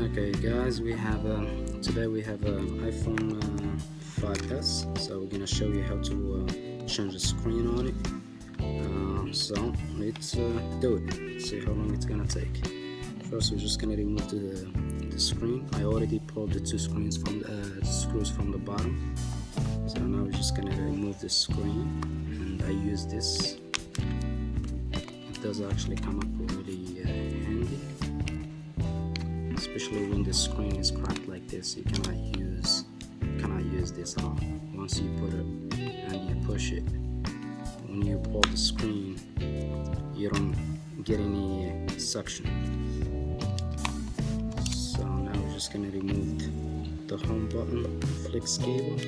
Okay guys, we have today we have an iPhone 5s, so we're gonna show you how to change the screen on it. So let's do it. Let's see how long it's gonna take. First we're just gonna remove the screen. I already pulled the two screens from the screws from the bottom, so now we're just gonna remove the screen, and I use this. It does actually come up really handy, especially when the screen is cracked like this. You cannot use this at all. Once you put it and you push it, when you pull the screen, you don't get any suction. So now we're just gonna remove the home button, the flex cable.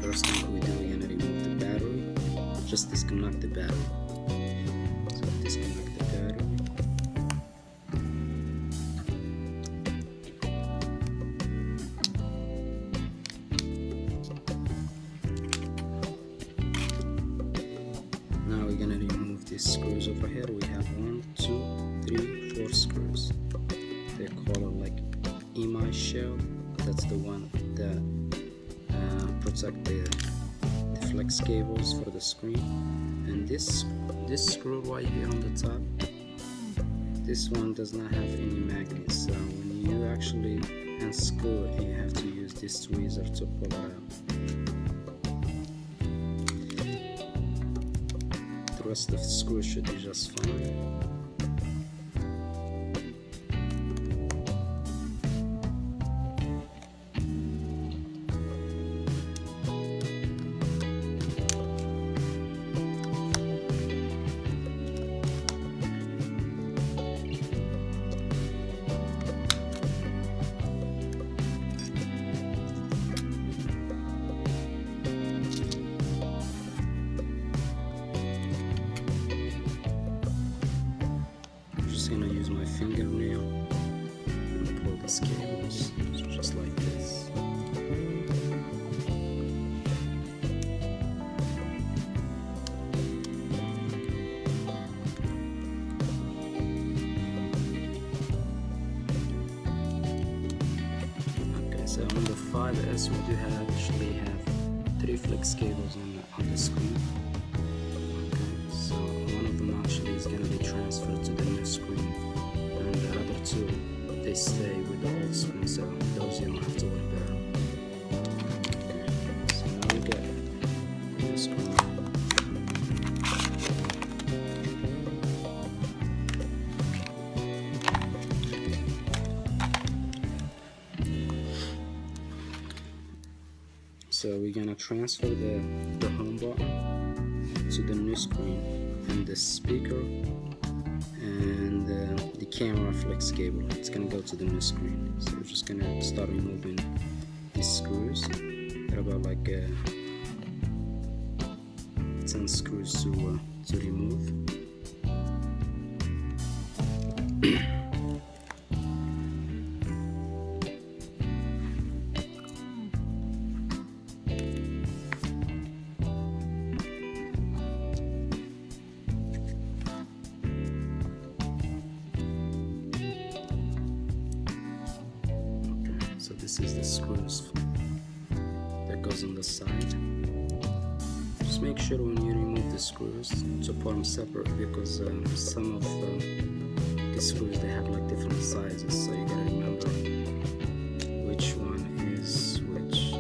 First thing that we do, we're gonna remove the battery. Just disconnect the battery. So disconnect the battery. Now we're gonna remove these screws over here. We have 1, 2, 3, 4 screws. They call it like EMI shell. That's the one that protect the flex cables for the screen. And this screw right here on the top, this one does not have any magnets, so when you actually unscrew it, you have to use this tweezer to pull it out. The rest of the screw should be just fine. I'm gonna use my fingernail and pull these cables, so just like this. Okay, so on the 5S we do actually have 3 flex cables on the screen. So one of them actually is going to be transferred to the new screen, and the other 2, they stay with the old screen, so those you don't have to worry about. Okay, so now we got the new screen. So we're going to transfer the home button to the new screen, and the speaker and the camera flex cable, it's gonna go to the new screen. So we're just gonna start removing these screws. There are about like 10 screws to remove. So this is the screws that goes on the side. Just make sure when you remove the screws to put them separate, because some of the screws, they have like different sizes, so you gotta remember which one is which.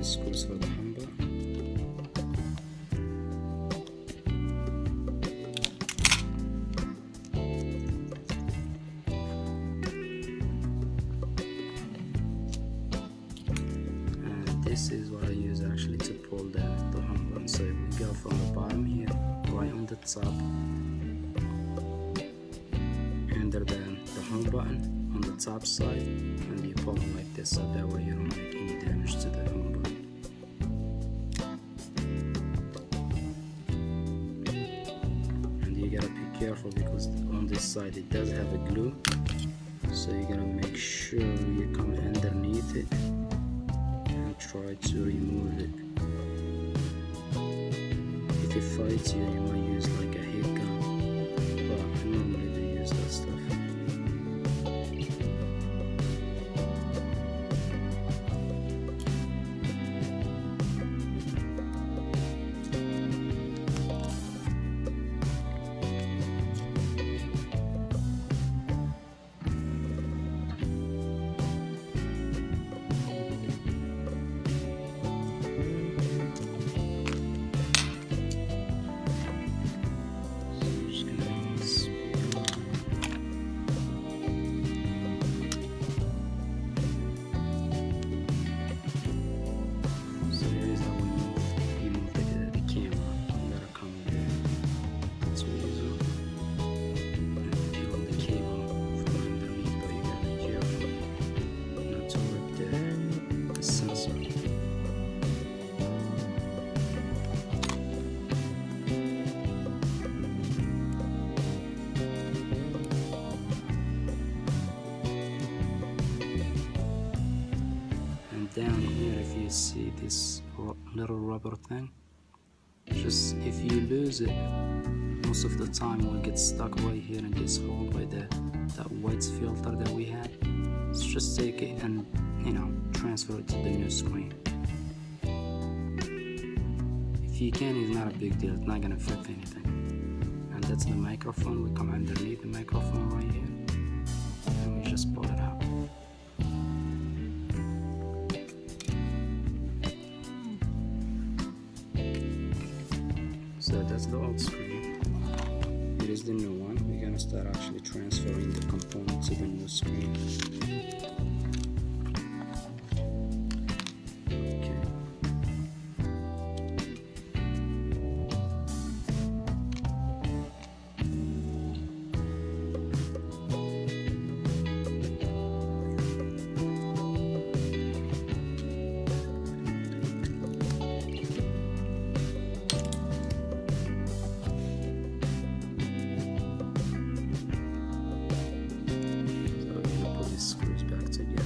Screws for the home button. And this is what I use actually to pull the home button. So we go from the bottom here, right on the top, under the home button on the top side, and you pull it like this, so that way you don't make any damage to the home button. And you gotta be careful because on this side it does have a glue, so you gotta make sure you come underneath it and try to remove it. If it fights you, you might use like a heat gun, but I normally don't use that stuff. Down here, if you see this little rubber thing, just if you lose it, most of the time it will get stuck right here in this hole by that white filter that we had. So just take it and transfer it to the new screen. If you can, it's not a big deal, it's not gonna affect anything. And that's the microphone. We come underneath the microphone right here, and we just pull it out. So that's the old screen. Here is the new one. We're gonna start actually transferring the component to the new screen. Okay. Screws back together.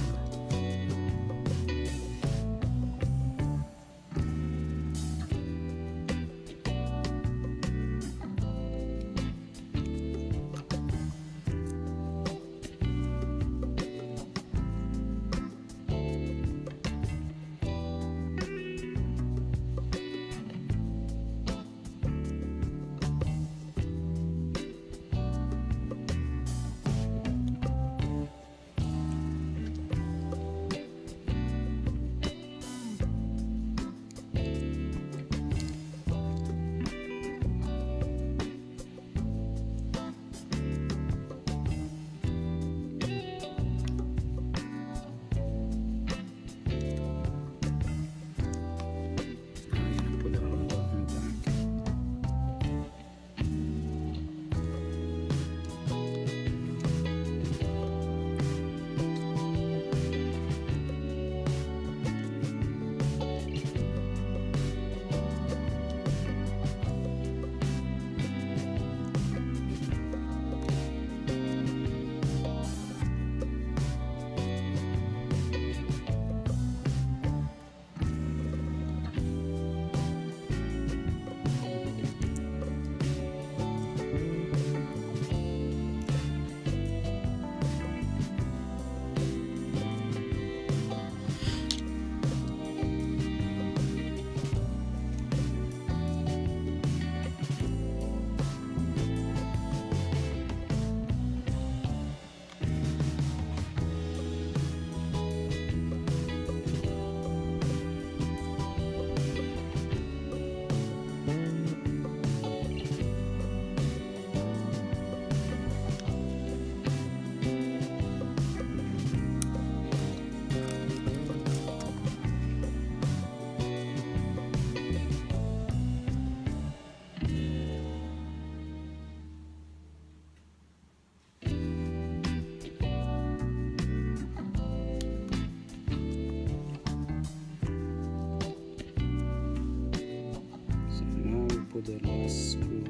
the last screw.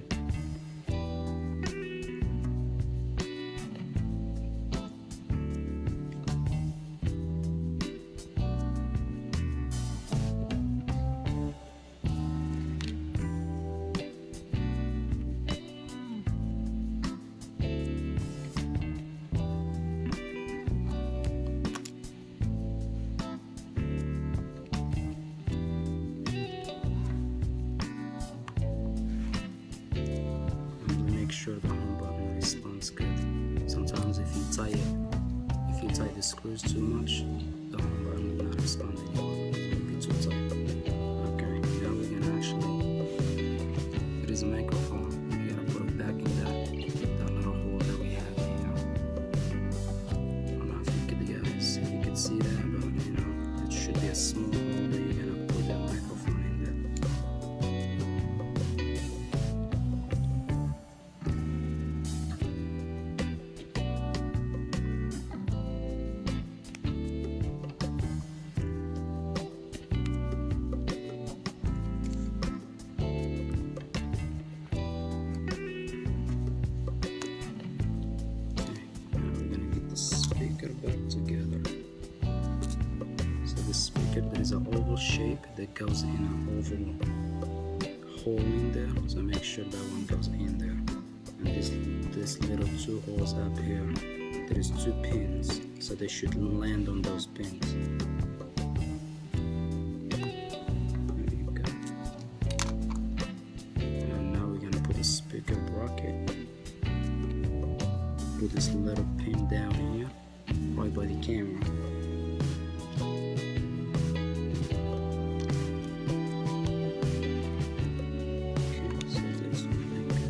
Make sure the home button responds good. Sometimes if you tie the screws too much, the home button will not respond anymore. It will be too tight. Okay, now we're gonna actually, it is a microphone. We gotta put it back in that little hole that we have here. I don't know if you could see that, but it should be a small hole that you're gonna put that microphone in there. Back together. So this speaker, there is an oval shape that goes in an oval hole in there, so make sure that one goes in there. And this little two holes up here, there is two pins, so they should land on those pins. There you go. And now we're gonna put a speaker bracket. Put this little pin down here right by the camera. Okay, so that's really good.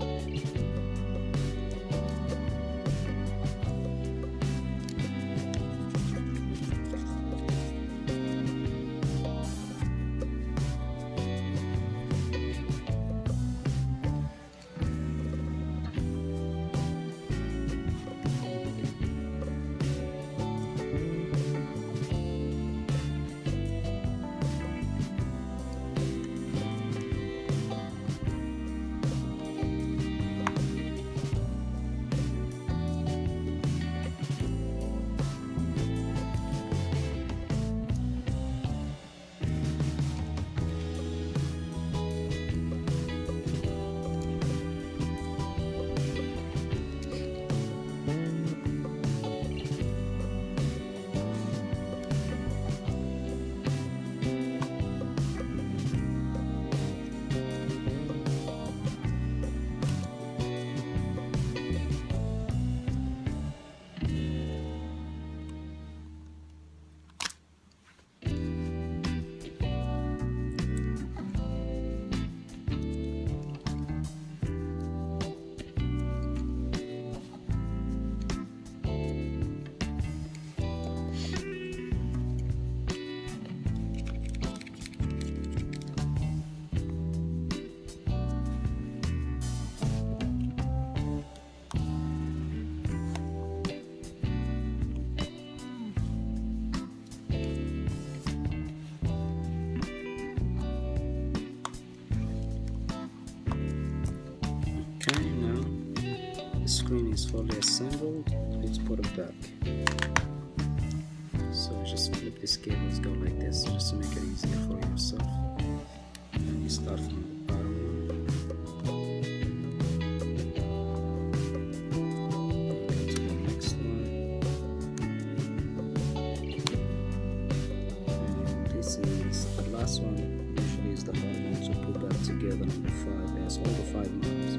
The screen is fully assembled. Let's put it back. So just flip these cables, go like this, just to make it easier for yourself. And you start from the bottom one. Go to the next one. And this is the last one. Usually is the hard one to put back together on the 5. It has all the 5 knobs.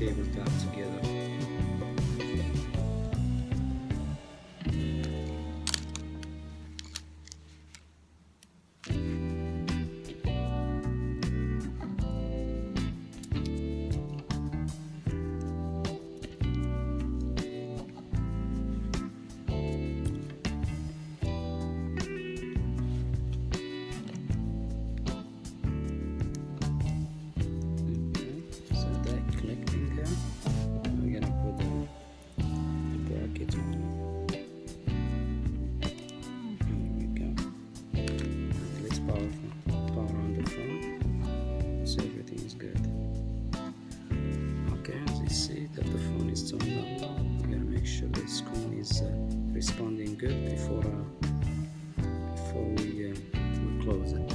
cables got together. So everything is good. Okay, as you see that the phone is turned on, you gotta make sure the screen is responding good before we close it.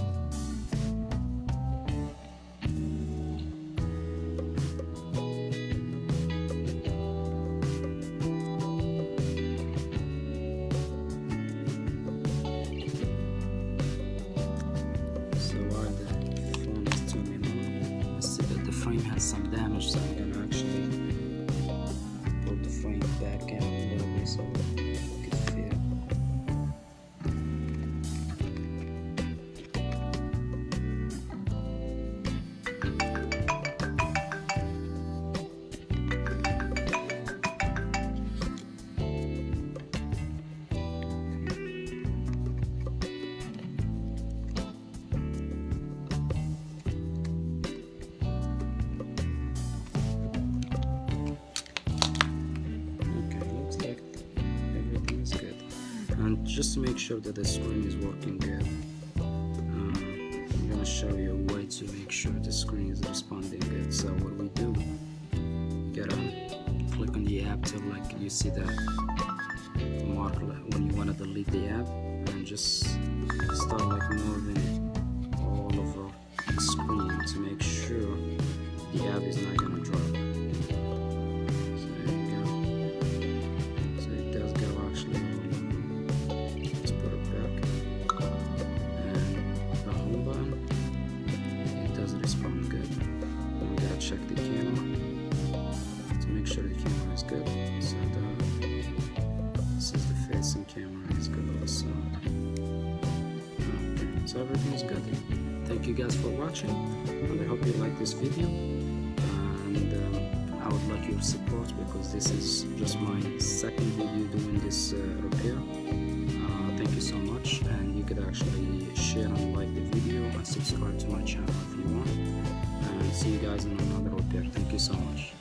Frame has some damage, so I'm gonna actually pull the frame back out a little bit so you can feel. And just to make sure that the screen is working good, I'm going to show you a way to make sure the screen is responding good. So what we do, you gotta click on the app till like you see that mark when you want to delete the app, and just start like moving it all over the screen to make sure the app is not going to drop. Check the camera to make sure the camera is good. So this is the facing camera is good also. Okay, so everything is good. Thank you guys for watching, and I hope you like this video. And I would like your support because this is just my second video doing this repair. Thank you so much, and you could actually share and like the video and subscribe to my channel if you want. And see you guys in another repair. Thank you so much.